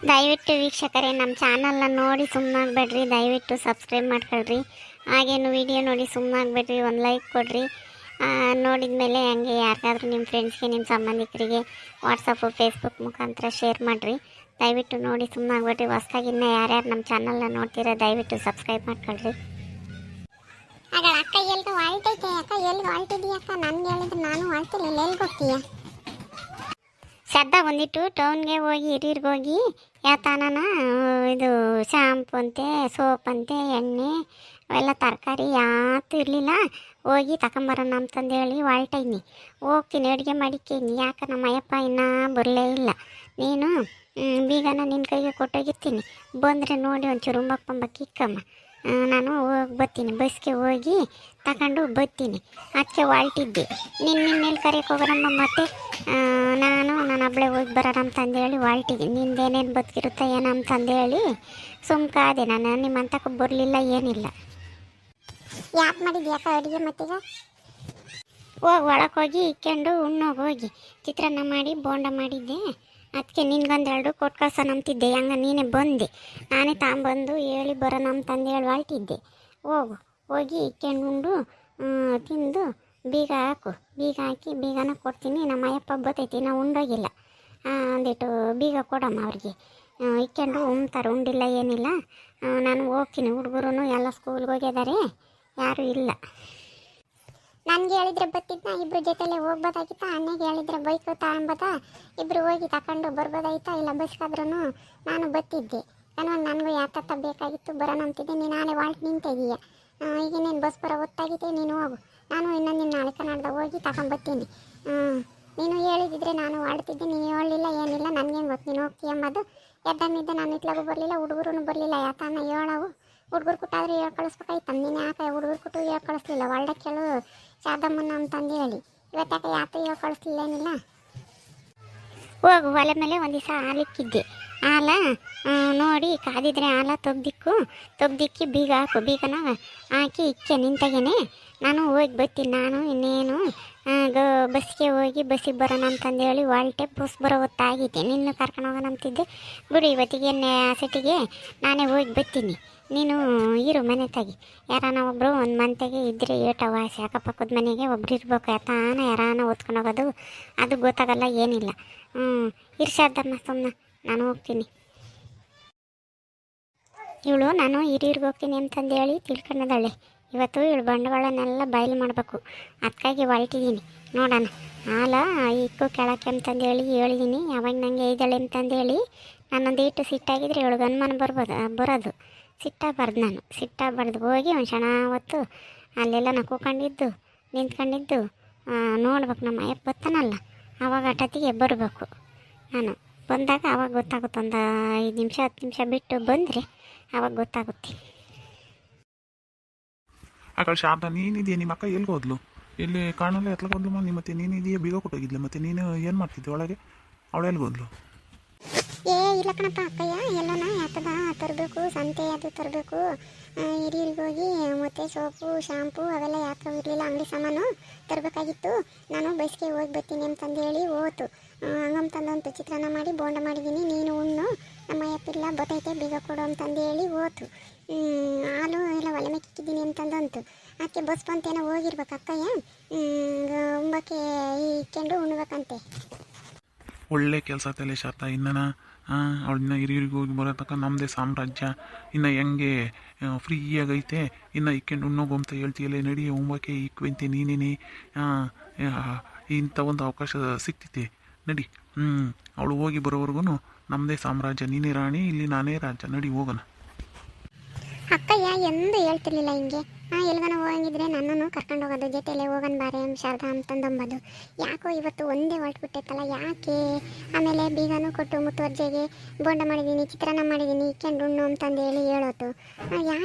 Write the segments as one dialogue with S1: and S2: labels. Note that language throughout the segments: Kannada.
S1: ದಯವಿಟ್ಟು ವೀಕ್ಷಕರೇ ನಮ್ಮ ಚಾನಲ್ನ ನೋಡಿ ಸುಮ್ಮನಾಗಬೇಡ್ರಿ, ದಯವಿಟ್ಟು ಸಬ್ಸ್ಕ್ರೈಬ್ ಮಾಡ್ಕೊಳ್ರಿ. ಹಾಗೇನು ವಿಡಿಯೋ ನೋಡಿ ಸುಮ್ಮನಾಗಬೇಡ್ರಿ, ಒಂದು ಲೈಕ್ ಕೊಡ್ರಿ. ನೋಡಿದ ಮೇಲೆ ಹಂಗೆ ಯಾರಿಗಾದ್ರೂ ನಿಮ್ಮ ಫ್ರೆಂಡ್ಸ್ಗೆ, ನಿಮ್ಮ ಸಂಬಂಧಿಕರಿಗೆ ವಾಟ್ಸಪ್ಪು ಫೇಸ್ಬುಕ್ ಮುಖಾಂತರ ಶೇರ್ ಮಾಡಿರಿ. ದಯವಿಟ್ಟು ನೋಡಿ ಸುಮ್ಮನಾಗಬೇಡ್ರಿ. ಹೊಸ್ದಾಗಿ ಇನ್ನೂ ಯಾರ್ಯಾರು ನಮ್ಮ ಚಾನಲ್ನ ನೋಡ್ತೀರಾ ದಯವಿಟ್ಟು ಸಬ್ಸ್ಕ್ರೈಬ್ ಮಾಡ್ಕೊಳ್ರಿ. ಆಗ ಅಕ್ಕ ಎಲ್ಗೆ ಹೊಲ್ಟೈತೆ, ಅಕ್ಕ ಎಲ್ಗೆ ಹೊಲ್ಟಿದ್ದೀಯ ಅಕ್ಕ? ನನಗೆ ಹೇಳಿದ್ರೆ ನಾನು ಹೊಲ್ತಿರ್ಲಿಲ್ಲ, ಎಲ್ಗೆ ಹೋಗ್ತೀಯ? ಶ್ರದ್ಧಾ ಬಂದಿಟ್ಟು ಟೌನ್ಗೆ ಹೋಗಿ ಹಿರಿಯರ್ಗೆ ಹೋಗಿ ಯಾತಾನ ಇದು ಶಾಂಪು ಅಂತೆ, ಸೋಪ್ ಅಂತೆ, ಎಣ್ಣೆ ಅವೆಲ್ಲ ತರಕಾರಿ ಯಾತು ಇರಲಿಲ್ಲ, ಹೋಗಿ ತಗೊಂಬರೋಣ ಅಂತಂದೇಳಿ ಹೊಲ್ಟೈನಿ. ಹೋಗ್ತೀನಿ, ಅಡುಗೆ ಮಾಡಿಕ್ಕೀನಿ. ಯಾಕೆ ನಮ್ಮ ಅಯ್ಯಪ್ಪ ಇನ್ನೂ ಬರಲೇ ಇಲ್ಲ. ನೀನು ಬೀಗನ ನಿನ್ನ ಕೈಗೆ ಕೊಟ್ಟೋಗಿರ್ತೀನಿ, ಬಂದರೆ ನೋಡಿ ಒಂಚೂರು ಉಂಬಕ್ಕಿಕ್ಕಮ್ಮ. ನಾನು ಹೋಗಿ ಬರ್ತೀನಿ, ಬಸ್ಗೆ ಹೋಗಿ ತಗೊಂಡು ಬರ್ತೀನಿ. ಅದಕ್ಕೆ ಹೊಲ್ಟಿದ್ದೆ. ನಿನ್ನೆಲ್ಲಿ ಕರೆಯೋಕೆ ಹೋಗೋಣಮ್ಮ, ಮತ್ತೆ ನಾನು ಒಬ್ಬಳೇ ಹೋಗಿ ಬರೋಣ ಅಂತಂದೇಳಿ ಹೊಲ್ಟಿದ್ದೀನಿ. ನಿಂದೇನೇನು ಬದುಕಿರುತ್ತೆ ಏನೋ ಅಂತಂದೇಳಿ ಸುಮ್ಕಾದೆ. ನಾನು ನಿಮ್ಮಂತಕ್ಕೆ ಬರಲಿಲ್ಲ, ಏನಿಲ್ಲ. ಯಾಕೆ ಮಾಡಿದ್ದೆ ಯಾಕೆ ಅಡುಗೆ? ಮತ್ತೀಗ ಹೋಗಿ ಒಳಗೆ ಹೋಗಿ ಇಕ್ಕೊಂಡು ಉಣ್ಣೋಗಿ ಹೋಗಿ ಚಿತ್ರಾನ್ನ ಮಾಡಿ ಬೋಂಡ ಮಾಡಿದ್ದೆ. ಅದಕ್ಕೆ ನಿನ್ಗೊಂದೆರಡು ಕೊಟ್ಟು ಕಳ್ಸೋಣ ಅಂತಿದ್ದೆ. ಹಂಗೆ ನೀನೇ ಬಂದೆ, ನಾನೇ ತಗೊಂಬಂದು ಹೇಳಿ ಬರೋಣ ಅಂತಂದೇಳಿ ಹೊಲ್ಟಿದ್ದೆ. ಹೋಗಿ ಇಕ್ಕೊಂಡು ಉಂಡು ತಿಂದು ಬೀಗ ಹಾಕು. ಬೀಗ ಹಾಕಿ ಬೀಗನ ಕೊಡ್ತೀನಿ. ನಮ್ಮ ಅಯ್ಯಪ್ಪ ಬತ್ತೈತಿ, ನಾವು ಉಂಡೋಗಿಲ್ಲ. ಒಂದಿಟ್ಟು ಬೀಗ ಕೊಡಮ್ಮ ಅವ್ರಿಗೆ. ಇಕ್ಕೊಂಡು ಉಣ್ತಾರೆ, ಉಂಡಿಲ್ಲ ಏನಿಲ್ಲ. ನಾನು ಹೋಗ್ತೀನಿ. ಹುಡುಗರು ಎಲ್ಲ ಸ್ಕೂಲ್ಗೆ ಹೋಗಿದ್ದಾರೆ, ಯಾರೂ ಇಲ್ಲ. ನನಗೆ ಹೇಳಿದ್ರೆ ಬತ್ತಿದ್ನ, ಇಬ್ಬರು ಜೊತೆಲೇ ಹೋಗ್ಬೋದಾಗಿತ್ತಾ? ಅಣ್ಣಗೆ ಹೇಳಿದ್ರೆ ಬೈಕ್ ತಗೊಂಬೋದ, ಇಬ್ಬರು ಹೋಗಿ ತಗೊಂಡು ಬರ್ಬೋದಾಯ್ತಾ? ಇಲ್ಲ ಬಸ್ಗಾದ್ರೂ ನಾನು ಬತ್ತಿದ್ದೆ. ನನಗೂ ಯಾತತ್ತ ಬೇಕಾಗಿತ್ತು, ಬರೋಣ ಅಂತಿದ್ದೆ. ನೀನು ನಾಳೆ ವಾಲ್ಟ್ ನಿಂತಿದೀಯ. ಈಗ ನೀನು ಬಸ್ ಬರೋ ಹೊತ್ತಾಗಿದೆ, ನೀನು ಹೋಗು. ನಾನು ಇನ್ನೊಂದಿನ ನಾಳೆ ಕನ್ನಡದ ಹೋಗಿ ತಗೊಂಬರ್ತೀನಿ. ನೀನು ಹೇಳಿದಿದ್ರೆ ನಾನು ಆಡ್ತಿದ್ದೆ, ನೀನು ಹೇಳಲಿಲ್ಲ ಏನಿಲ್ಲ. ನನಗೇನು ಗೊತ್ತು ನೀನು ಹೋಗ್ತೀಯ ಅಂಬೋದು. ಎದ್ದಮ್ಮಿದ್ದೆ, ನಾನು ಇತ್ಲಾಗೂ ಬರಲಿಲ್ಲ, ಹುಡುಗರು ಬರಲಿಲ್ಲ. ಯಾತನ್ನ ಹೇಳವು, ಹುಡುಗರು ಕುಟ್ಟಾದ್ರೂ ಹೇಳಿ ಕಳಿಸ್ಬೇಕಾಯ್ತು. ನೀನು ಯಾಕೆ ಹುಡುಗರು ಕುಟ್ಟು ಹೇಳಿ ಕಳಿಸ್ಲಿಲ್ಲ? ಒಳ್ಳೆ ಕೇಳು ಶಾರದಮ್ಮನ ಅಂತಂದು ಹೇಳಿ. ಇವತ್ತಾಕೆ ಯಾಕೆ ಹೇಳಿ ಕಳಿಸ್ಲಿಲ್ಲ, ಏನಿಲ್ಲ. ಹೋಗು, ಒಲೆ ಮೇಲೆ ಒಂದು ದಿವಸ ಹಾಲಿಕ್ಕಿದ್ದೆ. ಹಾಲ ನೋಡಿ ಕಾದಿದ್ರೆ ಹಾಲ ತೊಗ್ದಿಕ್ಕಿ ಬೀಗ ಹಾಕು. ಬೀಗನ ಹಾಕಿ ಇಕ್ಕೆ ನಿಂತಾಗೇನೆ ನಾನು ಹೋಗಿ ಬರ್ತೀನಿ. ನಾನು ಇನ್ನೇನು ಬಸ್ಗೆ ಹೋಗಿ ಬಸ್ಸಿಗೆ ಬರೋಣ ಅಂತಂದೇಳಿ ಹೊಲ್ಟೆ. ಬಸ್ ಬರೋ ಹೊತ್ತಾಗಿದೆ. ನಿನ್ನ ಕರ್ಕೊಂಡು ಹೋಗೋಣ ಅಂತಿದ್ದೆ. ಬಿಡು, ಇವತ್ತಿಗೆ ಸಿಟಿಗೆ ನಾನೇ ಹೋಗಿ ಬರ್ತೀನಿ. ನೀನು ಇರು ಮನೆ ತಾಗಿ. ಯಾರಾನ ಒಬ್ಬರು ಒಂದು ಮಂತೆಗೆ ಇದ್ದರೆ ಏಟವ, ಅಕ್ಕಪಕ್ಕದ ಮನೆಗೆ ಒಬ್ರು ಇರ್ಬೇಕು. ಯಾತಾನ ಯಾರಾನ ಓದ್ಕೊಂಡು ಹೋಗೋದು ಅದು ಗೊತ್ತಾಗಲ್ಲ, ಏನಿಲ್ಲ. ಇರ್ಷಾದಮ್ಮ ಸುಮ್ಮನೆ ನಾನು ಹೋಗ್ತೀನಿ. ಇವಳು ನಾನು ಹಿರಿಯರ್ಗೆ ಹೋಗ್ತೀನಿ ಅಂತಂದೇಳಿ ತಿಳ್ಕೊಂಡದಾಳೆ. ಇವತ್ತು ಇವಳು ಬಂಡವಾಳನೆಲ್ಲ ಬಯಲು ಮಾಡಬೇಕು. ಅದಕ್ಕಾಗಿ ಹೊಲ್ಟಿದ್ದೀನಿ. ನೋಡೋಣ, ಹಾಲ ಇಕ್ಕು ಕೆಳಕ್ಕೆ ಅಂತಂದೇಳಿ ಹೇಳಿದ್ದೀನಿ. ಯಾವಾಗ ನನಗೆ ಇದ್ದಾಳೆ ಅಂತಂದೇಳಿ ನಾನೊಂದು ಇಟ್ಟು ಸಿಟ್ಟಾಗಿದ್ರೆ ಇವಳಿಗೆ ಅನುಮಾನ ಬರೋದು. ಸಿಟ್ಟಾಗಬಾರ್ದು. ನಾನು ಸಿಟ್ಟಾಗಬಾರ್ದು. ಹೋಗಿ ಒಂದು ಕ್ಷಣ ಹೊತ್ತು ಅಲ್ಲೆಲ್ಲ ನಾನು ಕೂಕೊಂಡಿದ್ದು ನಿಂತ್ಕೊಂಡಿದ್ದು ನೋಡ್ಬೇಕು. ನಮ್ಮ ಅಯ್ಯಪ್ಪ ಬರ್ತಾನಲ್ಲ, ಆವಾಗ ಅಟತಿಗೆ ಬರಬೇಕು. ನಾನು ಬಂದಾಗ ಆವಾಗ ಗೊತ್ತಾಗುತ್ತೆ. ಒಂದು 5 ನಿಮಿಷ 10 ನಿಮಿಷ ಬಿಟ್ಟು ಬಂದರೆ ಆವಾಗ ಗೊತ್ತಾಗುತ್ತೆ.
S2: ಆಕಳು ಶಾರದಾ, ನೀನಿದೆಯಾ? ನಿಮ್ಮ ಅಕ್ಕ ಎಲ್ಲಿಗೆ ಹೋದ್ಲು? ಎಲ್ಲಿ ಕಾಣಲ್ಲ, ಎತ್ಲಕ್ಕೆ ಹೋದ್ಲು? ಮತ್ತೆ ನೀನಿದೆಯಾ? ಬೀಗ ಕೊಟ್ಟೋಗಿದ್ಲು. ಮತ್ತೆ ನೀನು ಏನು ಮಾಡ್ತಿದ್ದೆ ಒಳಗೆ? ಅವಳು ಎಲ್ಲಿಗೆ ಹೋದ್ಲು?
S1: ಇಲ್ಲ ಕಣಪ್ಪ, ಅಕ್ಕಯ್ಯ ಎಲ್ಲನ ಯಾತದ ತರಬೇಕು, ಸಂತೆ ಅದು ತರಬೇಕು. ಹಿರಿಯರಿಗೆ ಹೋಗಿ ಮತ್ತೆ ಸೋಪು ಶಾಂಪು ಅವೆಲ್ಲ ಯಾಕೆ ಇರಲಿಲ್ಲ, ಅಂಗಡಿ ಸಾಮಾನು ತರಬೇಕಾಗಿತ್ತು. ನಾನು ಬಸ್ಗೆ ಹೋಗಿ ಬರ್ತೀನಿ ಅಂತಂದೇಳಿ ಹೋತು. ಹಂಗಂತಂದಂತು ಚಿತ್ರಾನ್ನ ಮಾಡಿ ಬೋಂಡ ಮಾಡಿದ್ದೀನಿ. ನೀನು ಉಣ್ಣು, ನಮ್ಮ ಅಯ್ಯಪ್ಪಿಲ್ಲ ಬತ್ತೈತೆ ಬೀಗ ಕೊಡು ಅಂತಂದೇಳಿ ಹೋತು. ಹಾಲು ಎಲ್ಲ ಒಲೆ ಮೇಕಿದ್ದೀನಿ ಅಂತಂದಂತು. ಅದಕ್ಕೆ ಬಸ್ ಬಂತೇನೋ ಹೋಗಿರ್ಬೇಕು ಅಕ್ಕಯ್ಯ. ಉಂಬಕ್ಕೆ ಇಕ್ಕೊಂಡು ಉಣ್ಬೇಕಂತೆ.
S2: ಒಳ್ಳೆ ಕೆಲಸ ತಲೆ ಶಾರದಾ. ಇನ್ನನ ಅವಳನ್ನ ಹಿರಿಯರಿಗೆ ಹೋಗಿ ಬರೋ ತನಕ ನಮ್ಮದೇ ಸಾಮ್ರಾಜ್ಯ ಇನ್ನು ಹೆಂಗೆ ಫ್ರೀಯಾಗೈತೆ. ಇನ್ನು ಇಕ್ಕೊಂಡು ಉಣ್ಣೋಗು ಅಂತ ಹೇಳ್ತೀಯಲ್ಲ, ನಡಿ ಉಂಬಕ್ಕೆ ಇಕ್ವಂತೆ ನೀನೇನೆ. ಇಂಥ ಒಂದು ಅವಕಾಶ ಸಿಕ್ತಿದೆ, ನಡಿ. ಅವಳು ಹೋಗಿ ಬರೋವರೆಗೂ ನಮ್ಮದೇ ಸಾಮ್ರಾಜ್ಯ. ನೀನೇ ರಾಣಿ, ಇಲ್ಲಿ ನಾನೇ ರಾಜ. ನಡಿ ಹೋಗೋಣ.
S1: ಅಕ್ಕಯ್ಯ ಎಂದು ಹೇಳ್ತಿರ್ಲಿಲ್ಲ ಹಿಂಗೆ. ಎಲ್ಗನ ಹೋಗಿದ್ರೆ ನನ್ನನ್ನು ಕರ್ಕೊಂಡು ಹೋಗೋದು, ಜೊತೆಯಲ್ಲೇ ಹೋಗೋಣ ಬಾರೆ ಶಾರದಾ ಅಂತಂದೊಂಬದು. ಯಾಕೋ ಇವತ್ತು ಒಂದೇ ಹೊರಟ್ಬಿಟ್ಟೈತಲ್ಲ, ಯಾಕೆ? ಆಮೇಲೆ ಬೀಗನೂ ಕೊಟ್ಟು ಮುತ್ತುವರ್ಜೆಗೆ ಬೋಂಡ ಮಾಡಿದ್ದೀನಿ, ಚಿತ್ರಾನ್ನ ಮಾಡಿದ್ದೀನಿ, ಇಕ್ಕೊಂಡು ಉಣ್ಣು ಅಂತಂದೇಳಿ ಹೇಳೋದು.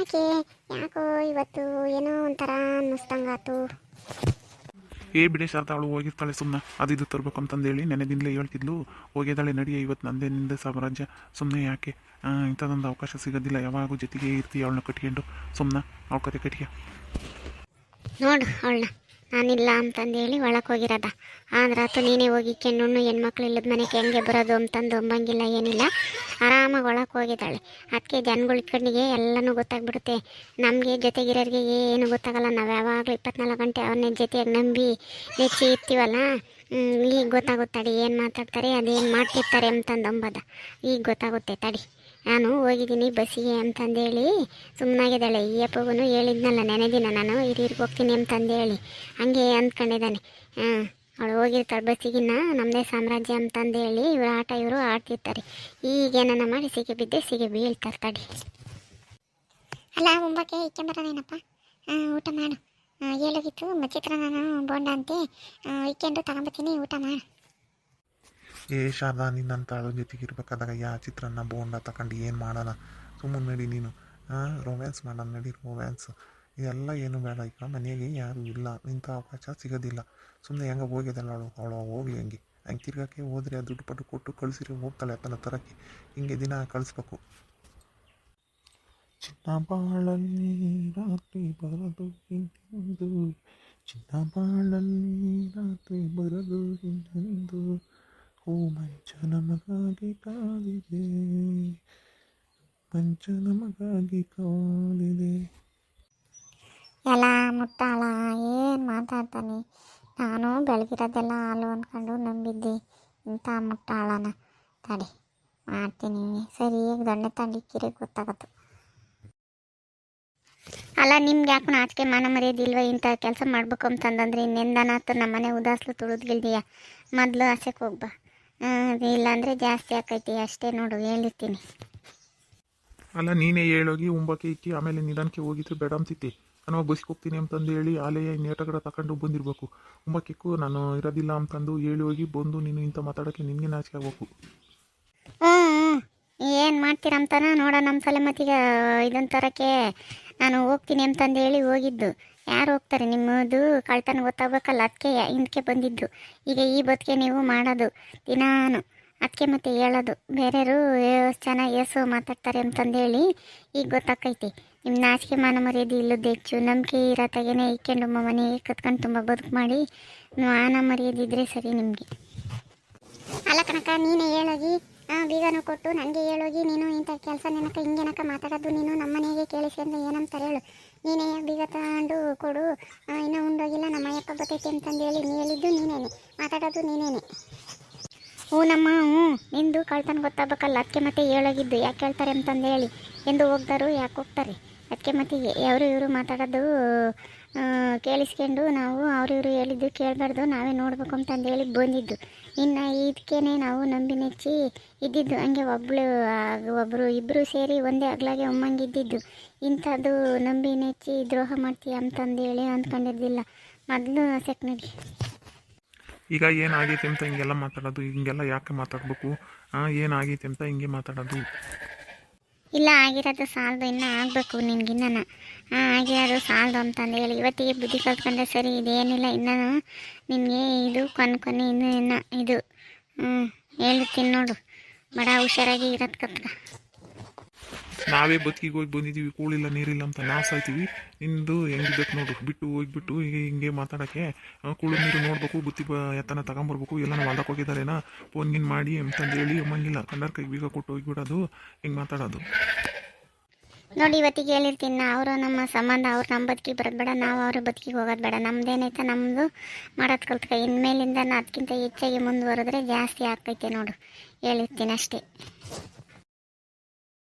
S1: ಯಾಕೋ ಇವತ್ತು ಏನೋ ಒಂಥರ ಅನ್ನಿಸ್ತಂಗಾತು.
S2: ಬಿಡೆ ಶಾರದಾ, ಅವಳು ಹೋಗಿರ್ತಾಳೆ ಸುಮ್ಮನೆ. ಅದು ಇದು ತರಬೇಕು ಅಂತಂದೇಳಿ ನೆನೆದಿಂದಲೇ ಹೇಳ್ತಿದ್ಲು. ಹೋಗಿದ್ದಾಳೆ, ನಡಿಯ ಇವತ್ತು ನಂದೇ ಸಾಮ್ರಾಜ್ಯ. ಸುಮ್ಮನೆ ಯಾಕೆ? ಇಂಥದ್ದೊಂದು ಅವಕಾಶ ಸಿಗೋದಿಲ್ಲ. ಯಾವಾಗೂ ಜೊತೆಗೆ ಇರ್ತೀಯ ಅವಳನ್ನ ಕಟ್ಕೊಂಡು. ಸುಮ್ಮನೆ ಅವಳ ಕತೆ ಕಟ್ಟಿಯ
S1: ನೋಡು ಅವಳನ್ನ. ನಾನಿಲ್ಲ ಅಂತಂದೇಳಿ ಒಳಗೆ ಹೋಗಿರೋದ. ಆದ್ರಾತು ನೀನೇ ಹೋಗಿ ಕೆಣ್ಣು ಹೆಣ್ಮಕ್ಳು ಇಲ್ಲದ ಮನೆಗೆ ಹೆಂಗೆ ಬರೋದು ಅಂತಂದು ಅಂಬಂಗಿಲ್ಲ ಏನಿಲ್ಲ, ಆರಾಮಾಗಿ ಒಳಗೆ ಹೋಗಿದ್ದಾಳೆ. ಅದಕ್ಕೆ ಜನಗಳ ಕಣ್ಣಿಗೆ ಎಲ್ಲನೂ ಗೊತ್ತಾಗ್ಬಿಡುತ್ತೆ. ನಮಗೆ ಜೊತೆಗಿರೋರಿಗೆ ಏನು ಗೊತ್ತಾಗಲ್ಲ. ನಾವು ಯಾವಾಗಲೂ 24 ಗಂಟೆ ಅವನ್ನೇ ಜೊತೆಯಾಗಿ ನಂಬಿ ನೆಚ್ಚಿ ಇರ್ತೀವಲ್ಲ. ಈಗ ಗೊತ್ತಾಗುತ್ತೆ ತಡಿ, ಏನು ಮಾತಾಡ್ತಾರೆ ಅದೇನು ಮಾಡ್ತಿರ್ತಾರೆ ಅಂತಂದು ಅಂಬದ ಈಗ ಗೊತ್ತಾಗುತ್ತೆ ತಡಿ. ನಾನು ಹೋಗಿದ್ದೀನಿ ಬಸ್ಸಿಗೆ ಅಂತಂದೇಳಿ ಸುಮ್ಮನಾಗಿದ್ದಾಳೆ. ಈ ಅಪ್ಪಗೂ ಹೇಳಿದ್ನಲ್ಲ ನೆನೆ ದಿನ ನಾನು ಹಿರಿಯರ್ಗೆ ಹೋಗ್ತೀನಿ ಅಂತಂದೇಳಿ, ಹಂಗೆ ಅಂದ್ಕೊಂಡಿದ್ದಾನೆ. ಅವಳು ಹೋಗಿರ್ತಾಳೆ ಬಸ್ಸಿಗಿನ್ನ ನಮ್ಮದೇ ಸಾಮ್ರಾಜ್ಯ ಅಂತಂದೇಳಿ ಇವ್ರ ಆಟ ಇವರು ಆಡ್ತಿರ್ತಾರೆ. ಈಗೇನ ಮಾಡಿ ಸಿಗೆ ಬಿದ್ದೆ ಸಿಗೆ ಬೀಳ್ತಾರೆ ತಡಿ. ಅಲ್ಲ ಮುಂಬಕ್ಕೆ ಇಕ್ಕೊಂಬರೋದೇನಪ್ಪ, ಊಟ ಮಾಡು. ಹೇಳೋಗಿತ್ತು ಚಿತ್ರ ನಾನು ಬೋಂಡ ಅಂತೆ ಇಕ್ಕೊಂಡು ತಗೊಂಬತ್ತೀನಿ, ಊಟ ಮಾಡು.
S2: ಶಾರದಾ, ನಿನ್ನಂತ ಆಳೋ ಜೊತೆಗೆ ಇರ್ಬೇಕಾದಾಗ ಚಿತ್ರಾನ್ನ ಬೋಂಡ ತಗೊಂಡು ಏನು ಮಾಡೋಣ? ಸುಮ್ಮನೆ ನಡಿ ನೀನು. ರೊಮ್ಯಾನ್ಸ್ ಮಾಡೋಣ ನಡಿ, ರೊಮ್ಯಾನ್ಸ್. ಇದೆಲ್ಲ ಏನು ಬೇಡ. ಈಗ ಮನೆಗೆ ಯಾರೂ ಇಲ್ಲ, ಇಂಥ ಅವಕಾಶ ಸಿಗೋದಿಲ್ಲ. ಸುಮ್ಮನೆ ಹೆಂಗೆ ಹೋಗಿದ್ದಲ್ಲ ಅವಳು ಹೋಗ್ಲಿ ಹಂಗೆ ತಿರ್ಗೋಕ್ಕೆ ಹೋದರೆ ಆ ದುಡ್ಡು ಪಟ್ಟು ಕೊಟ್ಟು ಕಳಿಸಿರಿ ಹೋಗ್ತಾಳೆ ತನ್ನ ತರಕ್ಕೆ. ಹಿಂಗೆ ದಿನ ಕಳಿಸ್ಬೇಕು. ಚಿನ್ನ ಬಾಳಲ್ಲಿ ರಾತ್ರಿ ಬರದು ಇನ್ನೊಂದು, ಚಿನ್ನ ಬಾಳಲ್ಲಿ ರಾತ್ರಿ ಬರದು ಇನ್ನೊಂದು, ಓ ಮಂಚ ನಮಗಾಗಿ ಕಾದಿದೆ, ಮಂಚ ನಮಗಾಗಿ ಕಾದಿದೆ.
S1: ಎಲ್ಲ ಮುಟ್ಟಾಳ ಏನು ಮಾತಾಡ್ತಾನೆ. ನಾನು ಬೆಳಗಿರೋದೆಲ್ಲ ಹಾಲು ಅಂದ್ಕೊಂಡು ನಂಬಿದ್ದೆ, ಇಂಥ ಮುಟ್ಟಾಳನ. ತಡಿ ಮಾಡ್ತೀನಿ ಸರಿಯಾಗಿ ದೊಣ್ಣೆ ತಂಡಿಕ್ಕಿರೆ ಗೊತ್ತಾಗತ್ತು. ಅಲ್ಲ ನಿಮ್ಗೆ ಯಾಕೆ ನಾಚಿಕೆ ಮಾನ ಮರ್ಯಾದಿಲ್ವ ಇಂಥ ಕೆಲಸ ಮಾಡ್ಬೇಕು ಅಂತಂದ್ರೆ? ಇನ್ನೆಂದನಾತು ನಮ್ಮನೆ ಉದಾಸ್ಲು ತುಳಿದ್ಗಿಲ್ದಿಯ, ಮೊದಲು ಆಸೆಗೆ ಹೋಗ್ಬಾ. ಇಲ್ಲಾಂದರೆ ಜಾಸ್ತಿ ಆಕೈತಿ ಅಷ್ಟೇ ನೋಡು, ಹೇಳಿರ್ತೀನಿ.
S2: ಅಲ್ಲ ನೀನೇ ಹೇಳೋಗಿ ಉಂಬಕ್ಕೆ ಇಕ್ಕಿ ಆಮೇಲೆ ನಿಧಾನಕ್ಕೆ ಹೋಗಿತ್ತು ಬೇಡ ಅಂತಿದ್ದೆ. ನಾನು ಬಸ್ಸಿಗೆ ಹೋಗ್ತೀನಿ ಅಂತಂದು ಹೇಳಿ ಆಲೆಯ ನೇಟಗಡ ತಗೊಂಡು ಬಂದಿರಬೇಕು. ಉಂಬಕ್ಕಿಕ್ಕು ನಾನು ಇರೋದಿಲ್ಲ ಅಂತಂದು ಹೇಳಿ ಹೋಗಿ ಬಂದು ನೀನು ಇಂಥ ಮಾತಾಡೋಕ್ಕೆ ನಿನಗೆ ನಾಚಿಕೆ ಆಗ್ಬೇಕು.
S1: ಏನು ಮಾಡ್ತೀರಂತಾನ ನೋಡ. ನಮ್ಮ ಸಲ ಮತ್ತೀಗ ಇದೊಂದು ಥರಕ್ಕೆ ನಾನು ಹೋಗ್ತೀನಿ ಅಂತಂದು ಹೇಳಿ ಹೋಗಿದ್ದು. ಯಾರು ಹೋಗ್ತಾರೆ? ನಿಮ್ಮದು ಕಳ್ತನ ಗೊತ್ತಾಗಬೇಕಲ್ಲ, ಅದಕ್ಕೆ ಹಿಂದಕ್ಕೆ ಬಂದಿದ್ದು. ಈಗ ಈ ಬದುಕೆ ನೀವು ಮಾಡೋದು ದಿನಾನು, ಅದಕ್ಕೆ ಮತ್ತೆ ಹೇಳೋದು ಬೇರೆಯವರು ಚೆನ್ನಾಗಿ ಏಸು ಮಾತಾಡ್ತಾರೆ ಅಂತಂದೇಳಿ ಈಗ ಗೊತ್ತಾಕೈತಿ. ನಿಮ್ಮ ನಾಚಿಕೆ ಮಾನ ಮರ್ಯಾದೆ ಇಲ್ಲದ ಹೆಚ್ಚು ನಂಬಿಕೆ ಇರತ್ತಾಗೇನೆ ಇಕ್ಕೊಂಡು ಮನೆಗೆ ಕತ್ಕೊಂಡು ತುಂಬ ಬದುಕು ಮಾಡಿ ಮಾನ ಮರ್ಯಾದಿದ್ರೆ ಸರಿ ನಿಮಗೆ. ಅಲ್ಲ ಕನಕ, ನೀನೇ ಹೇಳೋಗಿ ಬೀಗನೂ ಕೊಟ್ಟು ನನಗೆ ಹೇಳೋಗಿ ನೀನು ಇಂಥ ಕೆಲಸ ನೆನಕ ಹಿಂಗೇನಕ ಮಾತಾಡೋದು ನೀನು ನಮ್ಮ ಮನೆಗೆ ಕೇಳಿಸ್ಕೊಂಡು ಏನಂತಾರೆ ಹೇಳು. ನೀನೇ ಬೀಗ ತಗೊಂಡು ಕೊಡು, ಇನ್ನೂ ಉಂಡೋಗಿಲ್ಲ ನಮ್ಮ ಅಯ್ಯಪ್ಪ ಬರ್ತೈತೆ ಅಂತಂದೇಳಿ ನೀ ಹೇಳಿದ್ದು ನೀನೇನೆ, ಮಾತಾಡೋದು ನೀನೇನೆ. ನಮ್ಮ ನಿಂದು ಕಳ್ತನ ಗೊತ್ತಾಗಬೇಕಲ್ಲ, ಅದಕ್ಕೆ ಮತ್ತೆ ಹೇಳೋಗಿದ್ದು. ಯಾಕೆ ಹೇಳ್ತಾರೆ ಅಂತಂದೇಳಿ ಎಂದು ಹೋಗ್ದಾರು ಯಾಕೆ ಹೋಗ್ತಾರೆ? ಅದಕ್ಕೆ ಮತ್ತೆ ಅವರು ಇವರು ಮಾತಾಡೋದು ಕೇಳಿಸ್ಕೊಂಡು ನಾವು ಇವರು ಹೇಳಿದ್ದು ಕೇಳಬಾರ್ದು, ನಾವೇ ನೋಡ್ಬೇಕು ಅಂತಂದೇಳಿ ಬಂದಿದ್ದು. ಇನ್ನು ಇದಕ್ಕೇನೆ ನಾವು ನಂಬಿ ನೆಚ್ಚಿ ಇದ್ದಿದ್ದು. ಹಂಗೆ ಒಬ್ಬರು ಇಬ್ಬರು ಸೇರಿ ಒಂದೇ ಅಗ್ಲಾಗೆ ಒಮ್ಮಂಗಿದ್ದಿದ್ದು. ಇಂಥದ್ದು ನಂಬಿ ನೆಚ್ಚಿ ದ್ರೋಹ ಮಾಡ್ತೀಯ ಅಂತಂದೇಳಿ ಅಂದ್ಕೊಂಡಿದ್ದಿಲ್ಲ. ಮೊದಲು ಸೆಕ್ನಡಿ.
S2: ಈಗ ಏನಾಗೈತೆ ಅಂತ ಹಿಂಗೆಲ್ಲ ಮಾತಾಡೋದು? ಹಿಂಗೆಲ್ಲ ಯಾಕೆ ಮಾತಾಡಬೇಕು? ಏನಾಗೈತೆ ಅಂತ ಹಿಂಗೆ ಮಾತಾಡೋದು?
S1: ಇಲ್ಲ, ಆಗಿರೋದು ಸಾಲದು, ಇನ್ನೂ ಆಗಬೇಕು ನಿನ್ಗಿನ್ನ. ಆಗಿರೋದು ಸಾಲದು ಅಂತಂದು ಹೇಳಿ ಇವತ್ತಿಗೆ ಬುದ್ಧಿ ಕಲ್ತ್ಕೊಂಡೆ ಸರಿ. ಇದೇನಿಲ್ಲ, ಇನ್ನೂ ನಿನಗೆ ಇದು ಕೊನೆ ಇನ್ನು ಇದು ಹೇಳ್ತೀನಿ ನೋಡು. ಬಡ ಹುಷಾರಾಗಿ ಇರೋದು ಕತ್ಕ.
S2: ನಾವೇ ಬದುಕಿಗೆ ಹೋಗಿ ಬಂದಿದ್ದೀವಿ, ಕೂಳಿಲ್ಲ ನೀರಿಲ್ಲ ಅಂತ ನಾವು ಸಾಯ್ತೀವಿ. ನಿಂದು ಹೆಂಗಿದ್ದಕ್ಕೆ ನೋಡು, ಬಿಟ್ಟು ಹೋಗಿಬಿಟ್ಟು ಈಗ ಹಿಂಗೆ ಮಾತಾಡೋಕ್ಕೆ ಕೂಳು ನೀರು ನೋಡಬೇಕು, ಬುತ್ತಿ ಎತ್ತನ ತಗೊಂಬರ್ಬೇಕು. ಎಲ್ಲ ನಾವು ಹೊಲ್ದಕ್ಕೆ ಹೋಗಿದ್ದಾರೇನ ಫೋನ್ಗಿನ್ ಮಾಡಿ ಅಂತಂದು ಹೇಳಿ ಅಮ್ಮಂಗಿಲ್ಲ. ಕಣ್ಣರ ಕೈಗೆ ಬೀಗ ಕೊಟ್ಟು ಹೋಗಿಬಿಡೋದು, ಹಿಂಗೆ ಮಾತಾಡೋದು
S1: ನೋಡಿ. ಇವತ್ತಿಗೆ ಹೇಳಿರ್ತೀನಿ, ಅವರು ನಮ್ಮ ಸಂಬಂಧ, ಅವ್ರು ನಮ್ಮ ಬದುಕಿಗೆ ಬರೋದು ಬೇಡ, ನಾವು ಅವ್ರ ಬದುಕಿಗೆ ಹೋಗೋದು ಬೇಡ. ನಮ್ದೇನೈತೆ ನಮ್ಮದು ಮಾಡೋದು ಕಲ್ತ್ಕ. ಇನ್ಮೇಲಿಂದ ಅದಕ್ಕಿಂತ ಹೆಚ್ಚಾಗಿ ಮುಂದುವರೆದ್ರೆ ಜಾಸ್ತಿ ಆಗ್ತೈತೆ ನೋಡು, ಹೇಳಿರ್ತೀನಿ ಅಷ್ಟೇ.